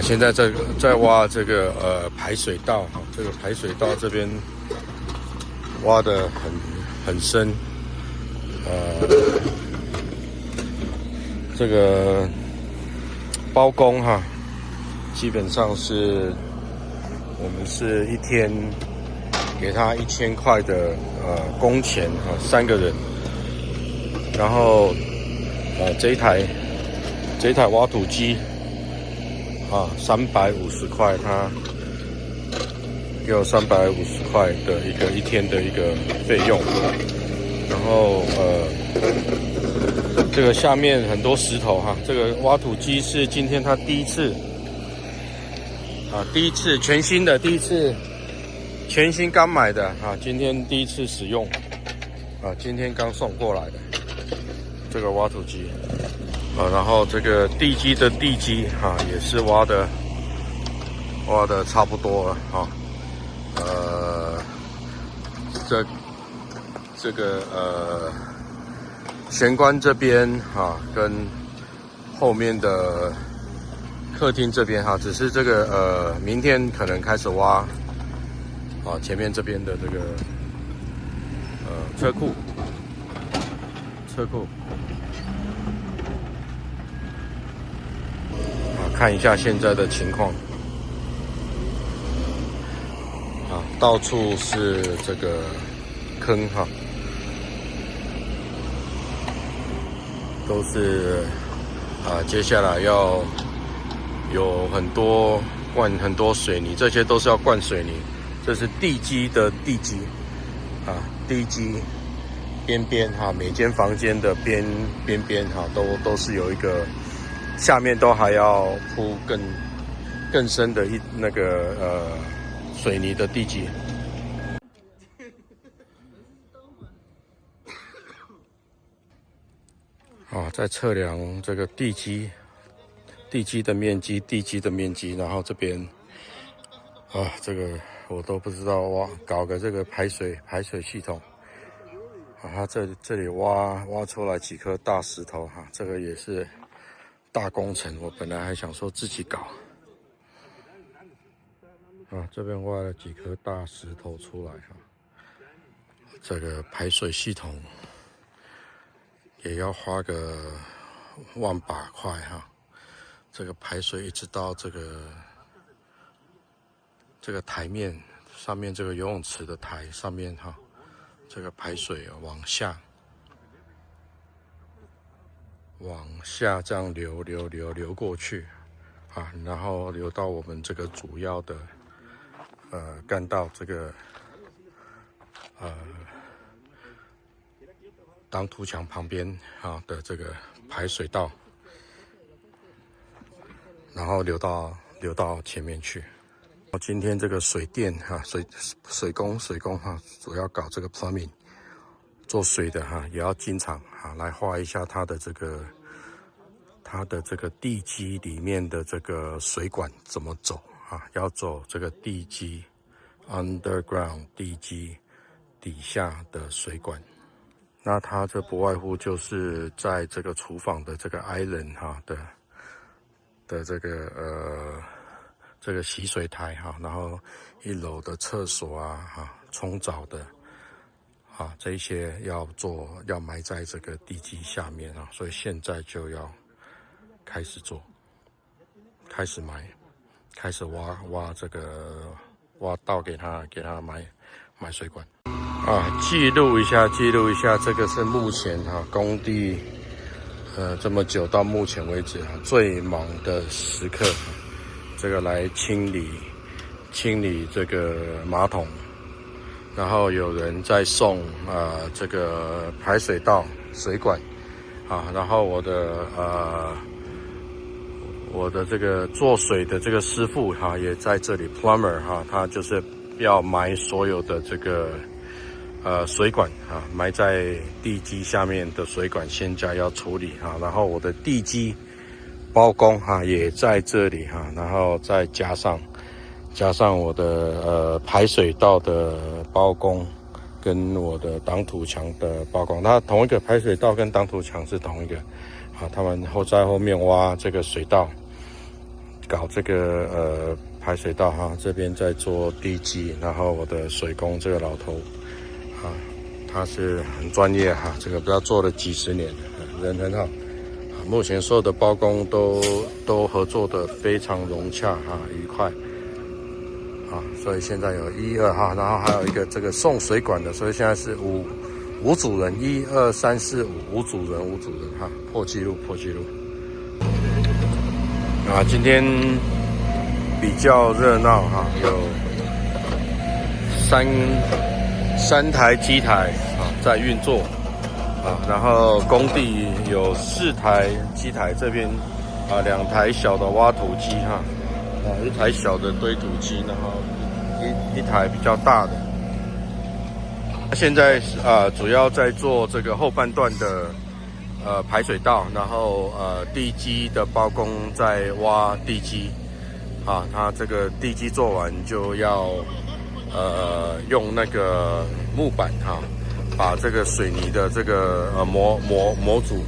现在在挖这个排水道哈，这个排水道这边挖得很深，这个包工哈，基本上是我们是一天给他1000块的工钱哈，3个人，然后这一台挖土机。350块，他给我350块的一天的一个费用。然后这个下面很多石头哈，这个挖土机是今天他第一次全新的，全新刚买的今天第一次使用今天刚送过来的这个挖土机。然后这个地基的地基也是挖的差不多了这个玄关这边跟后面的客厅这边只是这个明天可能开始挖前面这边的这个车库。看一下现在的情况到处是这个坑都是接下来要有灌很多水泥，这些都是要灌水泥。这是地基的地基地基边每间房间的边都是有一个。下面都还要铺更深的那个水泥的地基。在测量这个地基的面积，然后这边这个我都不知道搞个这个排水系统它这里挖出来几颗大石头这个也是。大工程，我本来还想说自己搞，这边挖了几颗大石头出来这个排水系统也要花个1把块这个排水一直到这个台面上面，这个游泳池的台上面这个排水往下这样流过去然后流到我们这个主要的干道这个挡土墙旁边的这个排水道，然后流到前面去。今天这个水电水工主要搞这个 plumbing。做水的也要经常来画一下它的这个地基里面的这个水管怎么走要走这个地基 underground 地基底下的水管。那它这不外乎就是在这个厨房的这个 island 的这个洗水台然后1楼的厕所冲澡的。这一些要埋在这个地基下面所以现在就要开始做，开始埋，开始挖这个挖道给他埋水管记录一下，这个是目前工地这么久到目前为止最忙的时刻，这个来清理这个马桶。然后有人在送这个排水道水管然后我的这个做水的这个师傅也在这里 plumber 他就是要埋所有的这个水管埋在地基下面的水管现在要处理然后我的地基包工也在这里然后再加上我的排水道的包工跟我的挡土墙的包工，它同一个排水道跟挡土墙是同一个他们在后面挖这个水道搞这个排水道哈，这边在做地基，然后我的水工这个老头啊，他是很专业哈，这个不知道做了几十年，人很好。目前所有的包工都合作的非常融洽哈，愉快啊，所以现在有1、2哈，然后还有一个这个送水管的，所以现在是五组人，1、2、3、4、5组人哈，破纪录啊！今天比较热闹哈，有三台机台啊在运作。啊，然后工地有4台机台，这边啊2台小的挖土机哈，啊1台小的堆土机，然后一台比较大的。现在主要在做这个后半段的排水道，然后地基的包工在挖地基，啊，他这个地基做完就要用那个木板哈。把这个水泥的这个模组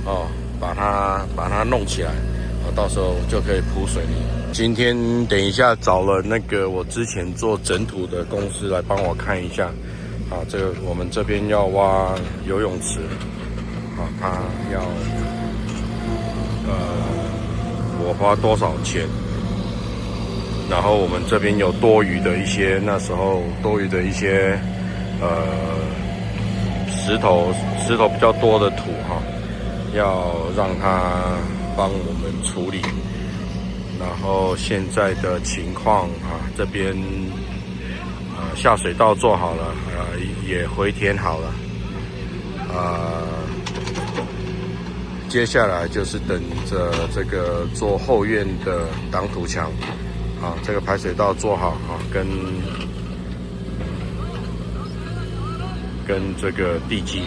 哦，把它弄起来，到时候就可以铺水泥。今天等一下找了那个我之前做整土的公司来帮我看一下，啊，这个我们这边要挖游泳池，啊，他要我花多少钱？然后我们这边有多余的一些石头比较多的土哈，要让他帮我们处理。然后现在的情况啊，这边下水道做好了，也回填好了，接下来就是等着这个做后院的挡土墙啊，这个排水道做好啊，跟这个地基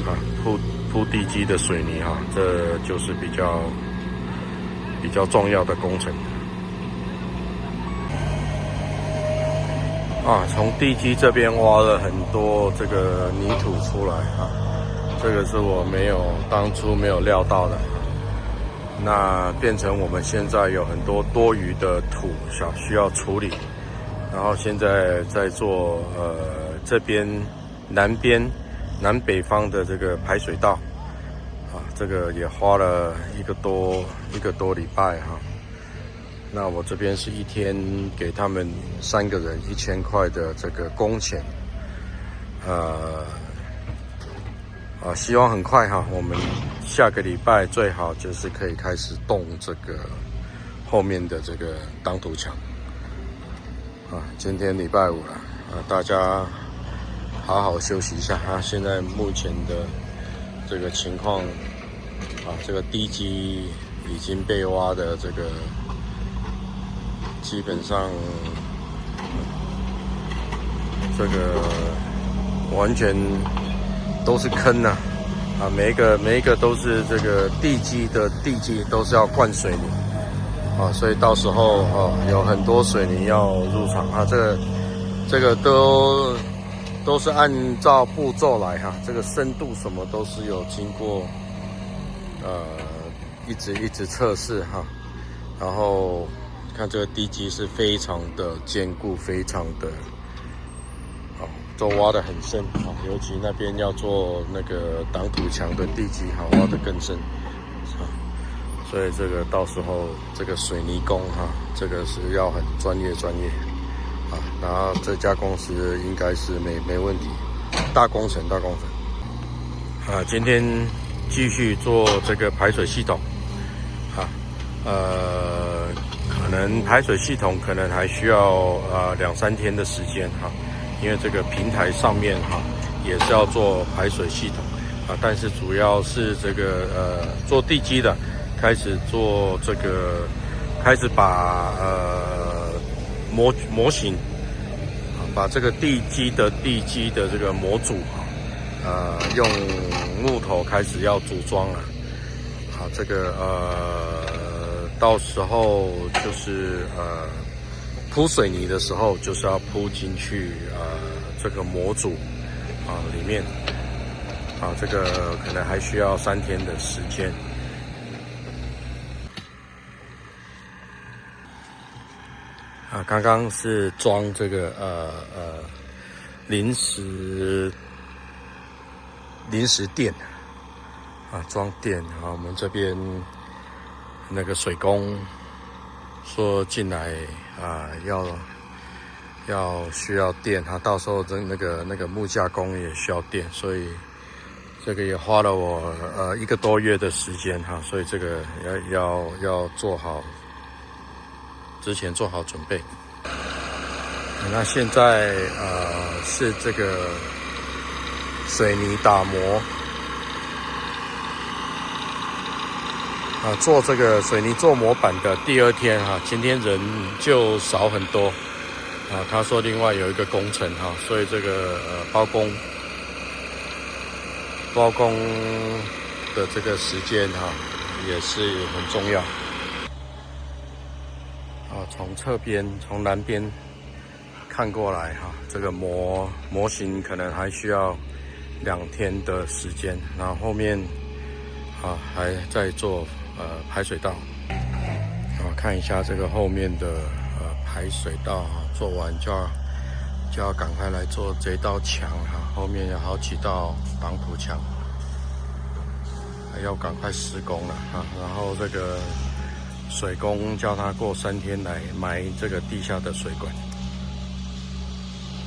啊，铺地基的水泥哈，这就是比较重要的工程啊。从地基这边挖了很多这个泥土出来啊，这个是我当初没有料到的，那变成我们现在有很多多余的土需要处理，然后现在在做这边南北方的这个排水道啊，这个也花了一个多礼拜哈。那我这边是一天给他们3个人1000块的这个工钱，希望很快哈，我们下个礼拜最好就是可以开始动这个后面的这个挡土墙啊。今天礼拜5了啊，大家好好休息一下啊！现在目前的这个情况啊，这个地基已经被挖的这个基本上这个完全都是坑呐啊！每一个都是这个地基都是要灌水泥啊，所以到时候有很多水泥要入场啊，这个都是按照步骤来哈，这个深度什么都是有经过一直测试哈，然后看这个地基是非常的坚固，非常的都挖得很深啊，尤其那边要做那个挡土墙的地基哈，挖得更深啊，所以这个到时候这个水泥工哈，这个是要很专业啊，然后这家公司应该是没问题，大工程啊。今天继续做这个排水系统啊，可能排水系统可能还需要2、3天的时间哈，因为这个平台上面哈也是要做排水系统啊，但是主要是这个做地基的开始做这个，开始把模型啊，把这个地基的这个模组用木头开始要组装了。好，这个到时候就是铺水泥的时候，就是要铺进去这个模组里面啊，这个可能还需要3天的时间。啊，刚刚是装这个临时电啊，装电啊。我们这边那个水工说进来啊，需要电啊，到时候那个木架工也需要电，所以这个也花了我1个多月的时间哈，所以这个要做好，之前做好准备。那现在是这个水泥打磨啊，做这个水泥做模板的第2天哈，今天人就少很多啊。他说另外有一个工程哈，所以这个包工的这个时间哈也是很重要啊。从侧边从南边看过来哈，这个模型可能还需要2天的时间，然后后面还在做排水道啊，看一下这个后面的排水道啊，做完就要赶快来做这道墙哈，后面有好几道挡土墙，还要赶快施工了啊。然后这个水工叫他过3天来埋这个地下的水管。